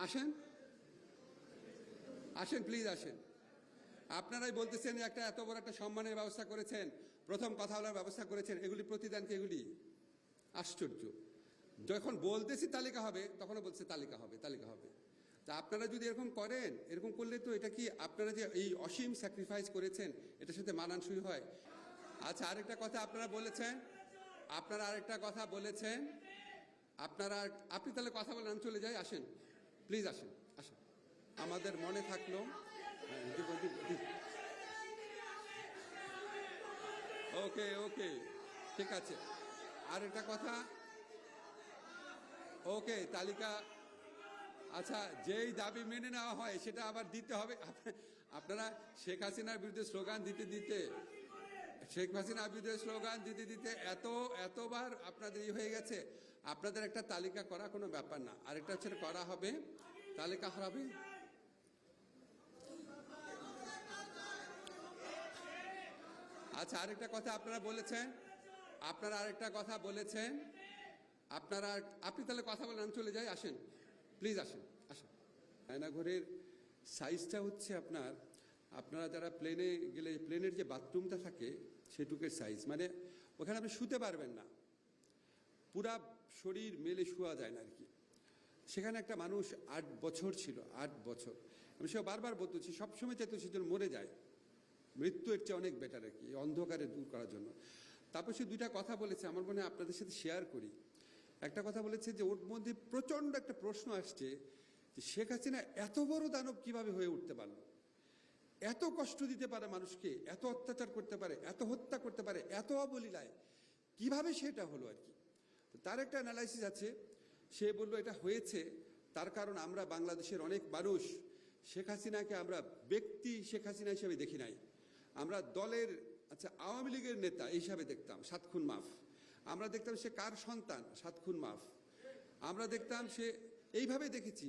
আসেন আসেন প্লিজ আসেন। আপনারাই বলতেছেন যে একটা এত বড় একটা সম্মানের ব্যবস্থা করেছেন, প্রথম কথা বলার ব্যবস্থা করেছেন, এগুলি প্রতিদান কি এগুলি? আশ্চর্য। যখন বলতেছি তালিকা হবে তখনও বলছে তালিকা হবে তালিকা হবে। তা আপনারা যদি এরকম করেন, এরকম করলে তো এটা কি আপনারা যে এই অসীম স্যাক্রিফাইস করেছেন এটার সাথে মানানসই হয়? আচ্ছা, আরেকটা কথা আপনারা বলেছেন, আপনি তাহলে কথা বলেন, আমি চলে যাই। আসেন প্লিজ, আসেন আসেন, আমাদের মনে থাকলো। ওকে ওকে, ঠিক আছে। আর একটা কথা, ওকে তালিকা, আচ্ছা যেই দাবি মেনে নেওয়া হয় সেটা আবার দিতে হবে। আপনারা শেখ হাসিনার বিরুদ্ধে স্লোগান দিতে দিতে এতবার আপনাদের হয়ে গেছে, আপনাদের একটা তালিকা করা কোনো ব্যাপার না। আরেকটা হচ্ছে করা হবে, তালিকা হবে। আচ্ছা, আরেকটা কথা আপনারা বলেছেন, আপনি তাহলে কথা বলেন, আমি চলে যাই। আসেন প্লিজ, আসেন আসেন। আয়নাঘরের সাইজটা হচ্ছে আপনারা যারা প্লেনে গেলে প্লেনের যে বাথরুমটা থাকে সেটুকের সাইজ, মানে ওখানে আপনি শুতে পারবেন না, পুরা শরীর মেলে শোয়া যায় না আর কি। সেখানে একটা মানুষ 8 বছর ছিল, 8 বছর। আমি সে বারবার বলতেছি, সবসময় চাইতো সেজন মরে যায়, মৃত্যু এর চেয়ে অনেক বেটার আর কি, অন্ধকারে দূর করার জন্য। তারপর সে দুইটা কথা বলেছে, আমার মনে হয় আপনাদের সাথে শেয়ার করি। একটা কথা বলেছে যে ওর মধ্যে প্রচণ্ড একটা প্রশ্ন আসছে যে শেখ হাসিনা এত বড় দানব কিভাবে হয়ে উঠতে পারলো, এত কষ্ট দিতে পারে মানুষকে, এত অত্যাচার করতে পারে, এত হত্যা করতে পারে, এত অবলীলায় কিভাবে সেটা হলো আর কি। তার একটা অ্যানালাইসিস আছে। সে বলল এটা হয়েছে তার কারণ আমরা বাংলাদেশের অনেক মানুষ শেখ হাসিনাকে আমরা ব্যক্তি শেখ হাসিনা হিসেবে দেখি নাই, আমরা দলের, আচ্ছা আওয়ামী লীগের নেতা হিসাবে দেখতাম 7 খুন মাফ, আমরা দেখতাম সে কার সন্তান 7 খুন মাফ, আমরা দেখতাম সে এইভাবে দেখেছি।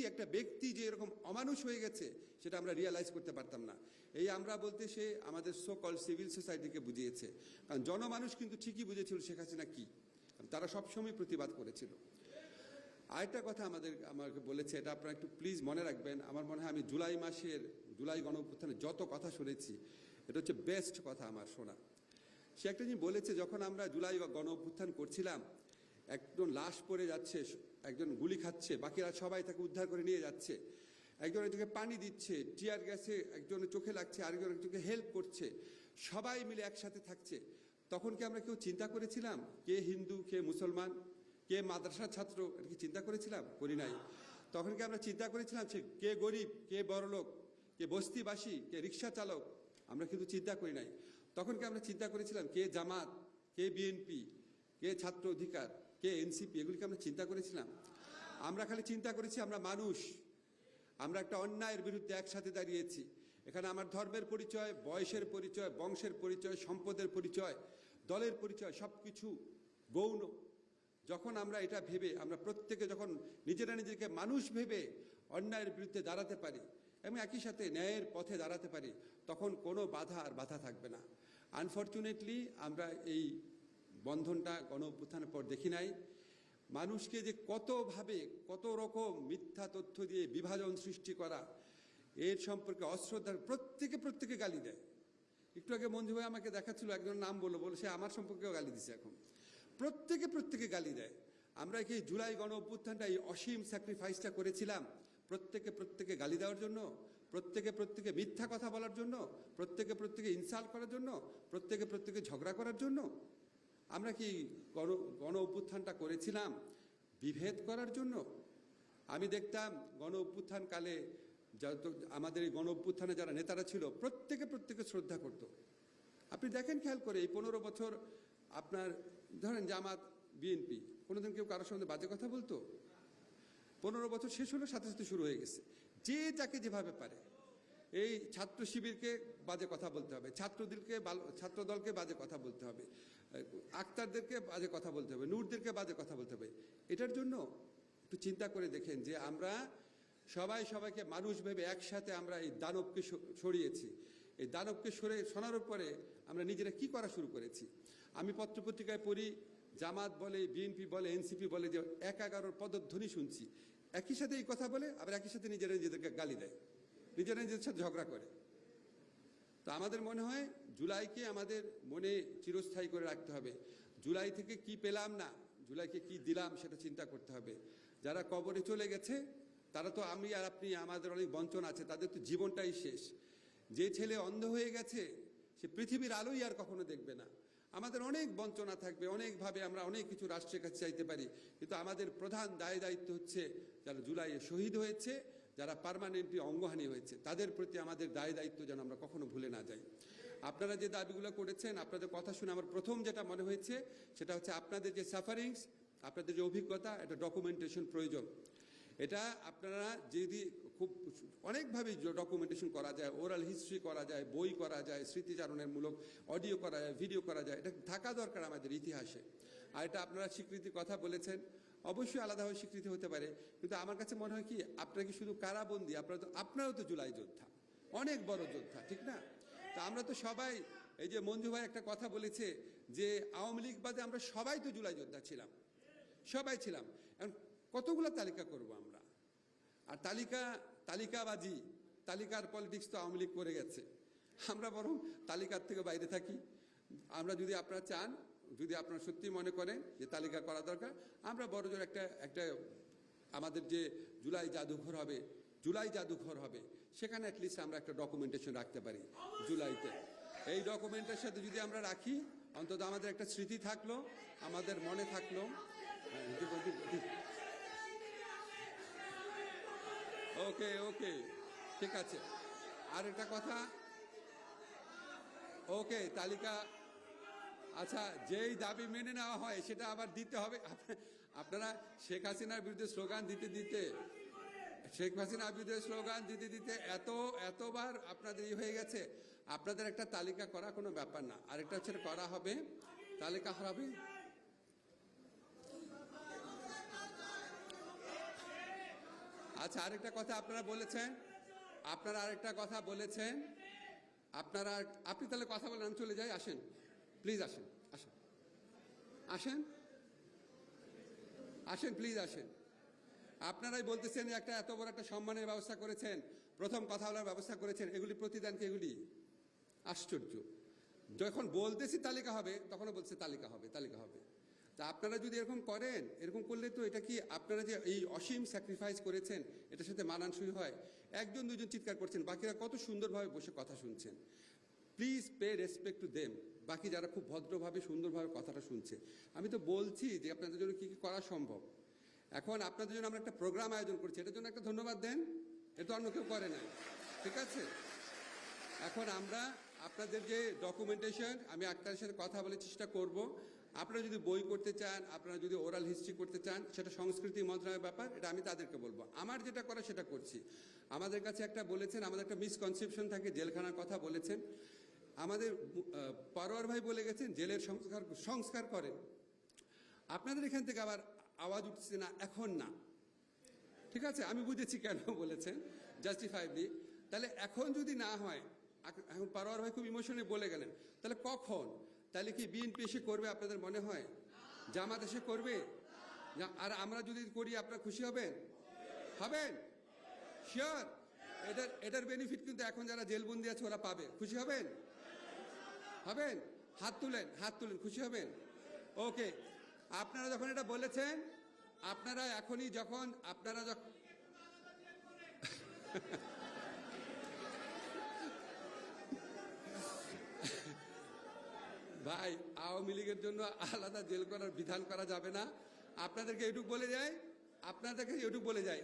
একটা ব্যক্তি যে এরকম অমানুষ হয়ে গেছে সেটা আমরা রিয়ালাইজ করতে পারতাম না। এই আমরা বলতে সে আমাদের সো কল সিভিল সোসাইটিকে বুঝিয়েছে, কারণ জনমানুষ কিন্তু ঠিকই বুঝেছিল শেখ হাসিনা কি, তারা সবসময় প্রতিবাদ করেছিল। আরেকটা কথা আমাকে বলেছে, এটা আপনারা একটু প্লিজ মনে রাখবেন। আমার মনে হয় আমি জুলাই গণঅভ্যুত্থানে যত কথা শুনেছি এটা হচ্ছে বেস্ট কথা আমার শোনা। সে একটা জিনিস বলেছে, যখন আমরা জুলাই গণঅভ্যুত্থান করছিলাম, একজন লাশ পড়ে যাচ্ছে, একজন গুলি খাচ্ছে, বাকিরা সবাই তাকে উদ্ধার করে নিয়ে যাচ্ছে, একজন একজনকে পানি দিচ্ছে, টিয়ার গ্যাসে একজনের চোখে লাগছে, আরেকজন একজনকে হেল্প করছে, সবাই মিলে একসাথে থাকছে। তখন কি আমরা কেউ চিন্তা করেছিলাম কে হিন্দু কে মুসলমান কে মাদ্রাসার ছাত্র? এটা কি চিন্তা করেছিলাম? করি নাই। তখন কি আমরা চিন্তা করেছিলাম সে কে গরিব কে বড়লোক, কে বস্তিবাসী কে রিক্সা চালক? আমরা কিন্তু চিন্তা করি নাই। তখন কি আমরা চিন্তা করেছিলাম কে জামাত কে বিএনপি কে ছাত্র অধিকার কে এনসিপি? এগুলিকে আমরা চিন্তা করেছিলাম? আমরা খালি চিন্তা করেছি আমরা মানুষ, আমরা একটা অন্যায়ের বিরুদ্ধে একসাথে দাঁড়িয়েছি। এখানে আমার ধর্মের পরিচয়, বয়সের পরিচয়, বংশের পরিচয়, সম্পদের পরিচয়, দলের পরিচয় সব কিছু গৌণ। যখন আমরা এটা ভেবে, আমরা প্রত্যেকে যখন নিজেরা নিজেকে মানুষ ভেবে অন্যায়ের বিরুদ্ধে দাঁড়াতে পারি এবং একই সাথে ন্যায়ের পথে দাঁড়াতে পারি, তখন কোনো বাধা থাকবে না। আনফর্চুনেটলি আমরা এই বন্ধনটা গণঅভ্যুত্থানের পর দেখি নাই। মানুষকে যে কতভাবে কত রকম মিথ্যা তথ্য দিয়ে বিভাজন সৃষ্টি করা, এর সম্পর্কে অশ্রদ্ধার প্রত্যেকে গালি দেয়। একটু আগে মঞ্জু ভাই আমাকে দেখাচ্ছিল, একজন নাম বলে সে আমার সম্পর্কেও গালি দিছে। এখন প্রত্যেকে গালি দেয়। আমরা কি জুলাই গণঅভ্যুত্থানটা এই অসীম স্যাক্রিফাইসটা করেছিলাম প্রত্যেকে গালি দেওয়ার জন্য, প্রত্যেকে মিথ্যা কথা বলার জন্য, প্রত্যেকে ইনসাল্ট করার জন্য, প্রত্যেকে ঝগড়া করার জন্য? আমরা কি গণ অভ্যুত্থানটা করেছিলাম বিভেদ করার জন্য? আমি দেখতাম গণ অভ্যুত্থান কালে আমাদের এই গণ অভ্যুত্থানে যারা নেতারা ছিল প্রত্যেকে শ্রদ্ধা করত। আপনি দেখেন খেয়াল করে, এই 15 বছর আপনার ধরেন জামাত বিএনপি কোনোদিন কেউ কারোর সঙ্গে বাজে কথা বলতো? 15 বছর শেষ হলো, সাথে সাথে শুরু হয়ে গেছে যে যাকে যেভাবে পারে। এই ছাত্র শিবিরকে বাজে কথা বলতে হবে, ছাত্রদলকে বাজে কথা বলতে হবে, আক্তারদেরকে বাজে কথা বলতে হবে, নূরদেরকে বাজে কথা বলতে হবে। এটার জন্য একটু চিন্তা করে দেখেন যে আমরা সবাইকে মানুষ ভেবে একসাথে আমরা এই দানবকে সরিয়েছি। এই দানবকে শোনার পরে আমরা নিজেরা কি করা শুরু করেছি। আমি পত্রপত্রিকায় পড়ি, জামাত বলে, বিএনপি বলে, এনসিপি বলে যে 11 পদধ্বনি শুনছি। একই সাথে এই কথা বলে আবার একই সাথে নিজেরা নিজেদেরকে গালি দেয়, নিজেরা নিজেদের সাথে ঝগড়া করে। তো আমাদের মনে হয় জুলাইকে আমাদের মনে চিরস্থায়ী করে রাখতে হবে। জুলাই থেকে কি পেলাম না, জুলাইকে কি দিলাম সেটা চিন্তা করতে হবে। যারা কবরে চলে গেছে তারা তো আমি আর আপনি, আমাদের অনেক বঞ্চনা আছে, তাদের তো জীবনটাই শেষ। যে ছেলে অন্ধ হয়ে গেছে সে পৃথিবীর আলোই আর কখনো দেখবে না। আমাদের অনেক বঞ্চনা থাকবে, অনেকভাবে আমরা অনেক কিছু রাষ্ট্রের কাছে চাইতে পারি, কিন্তু আমাদের প্রধান দায়িত্ব হচ্ছে যারা জুলাইয়ে শহীদ হয়েছে, যারা পার্মানেন্টলি অঙ্গহানি হয়েছে, তাদের প্রতি আমাদের দায়িত্ব যেন আমরা কখনো ভুলে না যাই। আপনারা যে দাবিগুলো করেছেন, আপনাদের কথা শুনে আমার প্রথম যেটা মনে হয়েছে সেটা হচ্ছে আপনাদের যে সাফারিংস, আপনাদের যে অভিজ্ঞতা, এটা ডকুমেন্টেশন প্রয়োজন। এটা আপনারা যদি খুব অনেকভাবে ডকুমেন্টেশন করা যায়, ওরাল হিস্ট্রি করা যায়, বই করা যায়, স্মৃতিচারণের মূলক অডিও করা যায়, ভিডিও করা যায়, এটা থাকা দরকার আমাদের ইতিহাসে। আর এটা আপনারা স্বীকৃতির কথা বলেছেন, অবশ্যই আলাদাভাবে স্বীকৃতি হতে পারে, কিন্তু আমার কাছে মনে হয় কি আপনারা কি শুধু কারাবন্দী, আপনারাও তো জুলাই যোদ্ধা, অনেক বড় যোদ্ধা, ঠিক না? তা আমরা তো সবাই, এই যে মঞ্জু ভাই একটা কথা বলেছে যে আওয়ামী লীগ বাদে আমরা সবাই তো জুলাই যোদ্ধা ছিলাম, সবাই ছিলাম। এখন কতগুলো তালিকা করব আমরা? আর তালিকাবাজি, তালিকার পলিটিক্স তো আওয়ামী লীগ করে গেছে। আমরা বরং তালিকার থেকে বাইরে থাকি। আমরা যদি আপনারা চান, যদি আপনারা সত্যি মনে করেন যে তালিকা করা দরকার, আমরা বড়জোর একটা আমাদের যে জুলাই জাদুঘর হবে সেখানে অ্যাটলিস্ট আমরা একটা ডকুমেন্টেশন রাখতে পারি জুলাইতে। এই ডকুমেন্টের সাথে যদি আমরা রাখি, অন্তত আমাদের একটা স্মৃতি থাকলো, আমাদের মনে থাকলো। ওকে ওকে, ঠিক আছে। আর একটা কথা, ওকে তালিকা, আচ্ছা যেই দাবি মেনে নেওয়া হয় সেটা আবার দিতে হবে। আপনারা শেখ হাসিনার বিরুদ্ধে স্লোগান দিতে এতবার আপনাদের হয়ে গেছে, আপনাদের একটা তালিকা করা কোনো ব্যাপার না। আরেকটা হচ্ছে করা হবে, তালিকা হবে। আচ্ছা আরেকটা কথা আপনারা বলেছেন, আপনি তাহলে কথা বলেন, আমি চলে যাই। আসেন প্লিজ, আসেন প্লিজ আসেন। আপনারাই বলতেছেন যে একটা এত বড় একটা সম্মানের ব্যবস্থা করেছেন, প্রথম কথা বলার ব্যবস্থা করেছেন, এগুলি প্রতিদান কি এগুলি? আশ্চর্য। যখন বলতেছি তালিকা হবে তখনও বলছে তালিকা হবে। তা আপনারা যদি এরকম করেন, এরকম করলে তো এটা কি আপনারা যে এই অসীম স্যাক্রিফাইস করেছেন এটার সাথে মানানসই হয়? একজন দুজন চিৎকার করছেন, বাকিরা কত সুন্দরভাবে বসে কথা শুনছেন। Please pay respect to them. বাকি যারা খুব ভদ্রভাবে সুন্দরভাবে কথাটা শুনছে, আমি তো বলছি যে আপনাদের জন্য কি কি করা সম্ভব। এখন আপনাদের জন্য আমরা একটা প্রোগ্রাম আয়োজন করছি, এটার জন্য একটা ধন্যবাদ দেন। এটা অন্য কেউ করে নাই, ঠিক আছে? এখন আমরা আপনাদের যে ডকুমেন্টেশন, আমি আক্তারের সাথে কথা বলে চেষ্টা করব। আপনারা যদি বই করতে চান, আপনারা যদি ওরাল হিস্ট্রি করতে চান, সেটা সংস্কৃতি মন্ত্রণালয়ের ব্যাপার, এটা আমি তাদেরকে বলবো। আমার যেটা করা সেটা করছি। আমাদের কাছে একটা বলেছেন, আমাদের একটা মিসকনসেপশন থাকে, জেলখানার কথা বলেছেন। আমাদের পারোয়ার ভাই বলে গেছেন জেলের সংস্কার করেন। আপনাদের এখান থেকে আবার আওয়াজ উঠছে না, এখন না, ঠিক আছে? আমি বুঝেছি কেন বলেছেন, জাস্টিফাইবলি। তাহলে এখন যদি না হয়, এখন পারোয়ার ভাই খুব ইমোশনে বলে গেলেন, তাহলে কখন? তাহলে কি বিএনপি এসে করবে আপনাদের মনে হয়? জামাত এসে করবে? আর আমরা যদি করি আপনারা খুশি হবেন? শিওর? এটার বেনিফিট কিন্তু এখন যারা জেলবন্দি আছে ওরা পাবে। খুশি হবেন? হাত তুলেন, খুশি হবেন? ওকে, আপনারা যখন এটা বলেছেন, আপনারা এখনই যখন ভাই, আওয়ামী লীগের জন্য আলাদা জেল করার বিধান করা যাবে না। আপনাদেরকে এটুকু বলে যাই,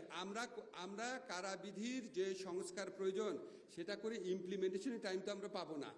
আমরা কারাবিধির যে সংস্কার প্রয়োজন সেটা করে ইমপ্লিমেন্টেশনের টাইম তো আমরা পাবো না।